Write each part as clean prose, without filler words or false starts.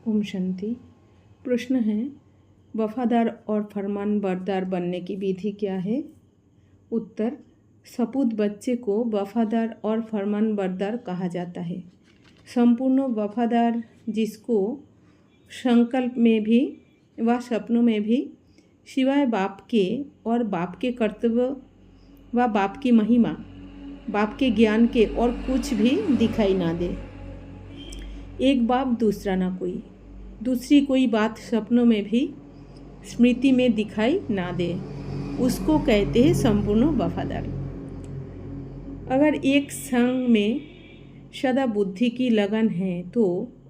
ओम शांति। प्रश्न है, वफादार और फरमानबरदार बनने की विधि क्या है? उत्तर, सपूत बच्चे को वफादार और फरमानबरदार कहा जाता है। संपूर्ण वफादार जिसको संकल्प में भी व सपनों में भी सिवाय बाप के और बाप के कर्तव्य व बाप की महिमा, बाप के ज्ञान के और कुछ भी दिखाई ना दे। एक बाप दूसरा ना कोई, दूसरी कोई बात सपनों में भी स्मृति में दिखाई ना दे, उसको कहते हैं संपूर्ण वफादार। अगर एक संग में सदा बुद्धि की लगन है तो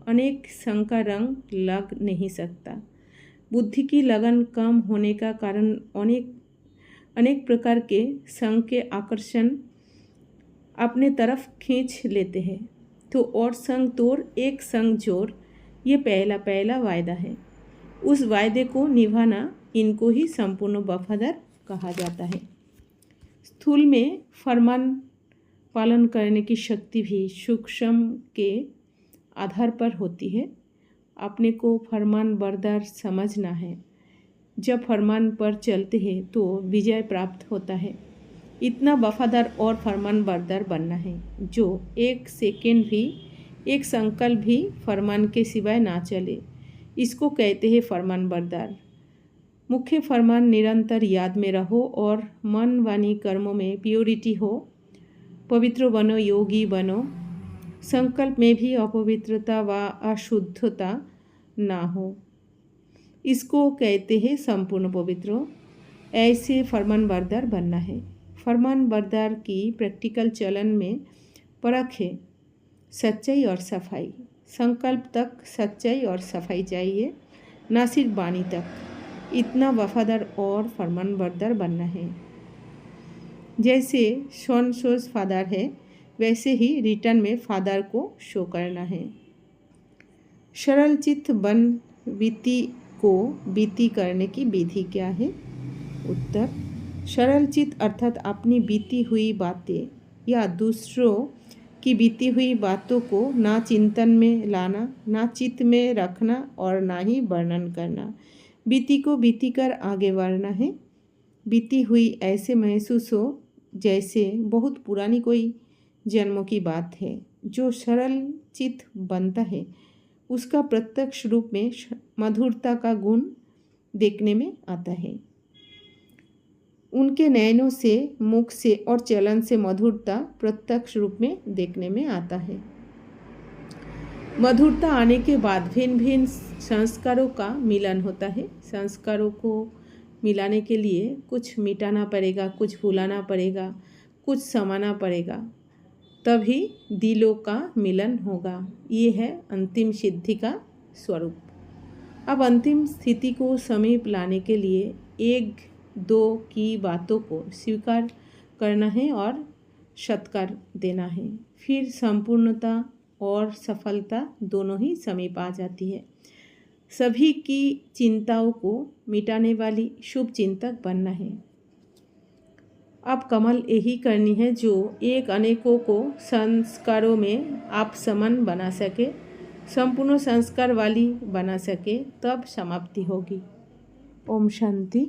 अनेक संग का रंग लग नहीं सकता। बुद्धि की लगन कम होने का कारण अनेक प्रकार के संग के आकर्षण अपने तरफ खींच लेते हैं। तो और संग तोड़ एक संग जोड़, ये पहला वायदा है। उस वायदे को निभाना, इनको ही संपूर्ण वफादार कहा जाता है। स्थूल में फरमान पालन करने की शक्ति भी सूक्ष्म के आधार पर होती है। अपने को फरमान बरदार समझना है। जब फरमान पर चलते हैं तो विजय प्राप्त होता है। इतना वफादार और फरमान बरदार बनना है जो एक सेकेंड भी, एक संकल्प भी फरमान के सिवाय ना चले, इसको कहते हैं फरमान बरदार। मुख्य फरमान निरंतर याद में रहो और मन वाणी कर्मों में प्योरिटी हो। पवित्र बनो, योगी बनो। संकल्प में भी अपवित्रता व अशुद्धता ना हो, इसको कहते हैं संपूर्ण पवित्र। ऐसे फरमान बरदार बनना है। फरमान बरदार की प्रैक्टिकल चलन में परख है सच्चाई और सफाई। संकल्प तक सच्चाई और सफाई चाहिए, ना सिर्फ वाणी तक। इतना वफादार और फरमान बरदार बनना है। जैसे सन शोज फादर है, वैसे ही रिटर्न में फादर को शो करना है। सरल चित्त बन बीती को बीती करने की विधि क्या है? उत्तर, सरल चित्त अर्थात अपनी बीती हुई बातें या दूसरों की बीती हुई बातों को ना चिंतन में लाना, ना चित्त में रखना और ना ही वर्णन करना। बीती को बीती कर आगे बढ़ना है। बीती हुई ऐसे महसूस हो जैसे बहुत पुरानी कोई जन्मों की बात है। जो सरल चित्त बनता है उसका प्रत्यक्ष रूप में मधुरता का गुण देखने में आता है। उनके नयनों से, मुख से और चलन से मधुरता प्रत्यक्ष रूप में देखने में आता है। मधुरता आने के बाद भिन्न भिन्न संस्कारों का मिलन होता है। संस्कारों को मिलाने के लिए कुछ मिटाना पड़ेगा, कुछ भुलाना पड़ेगा, कुछ समाना पड़ेगा, तभी दिलों का मिलन होगा। ये है अंतिम सिद्धि का स्वरूप। अब अंतिम स्थिति को समीप लाने के लिए एक दो की बातों को स्वीकार करना है और सत्कार देना है। फिर संपूर्णता और सफलता दोनों ही समीप आ जाती है। सभी की चिंताओं को मिटाने वाली शुभ चिंतक बनना है। अब कमल यही करनी है जो एक अनेकों को संस्कारों में आप समान बना सके, संपूर्ण संस्कार वाली बना सके, तब समाप्ति होगी। ओम शांति।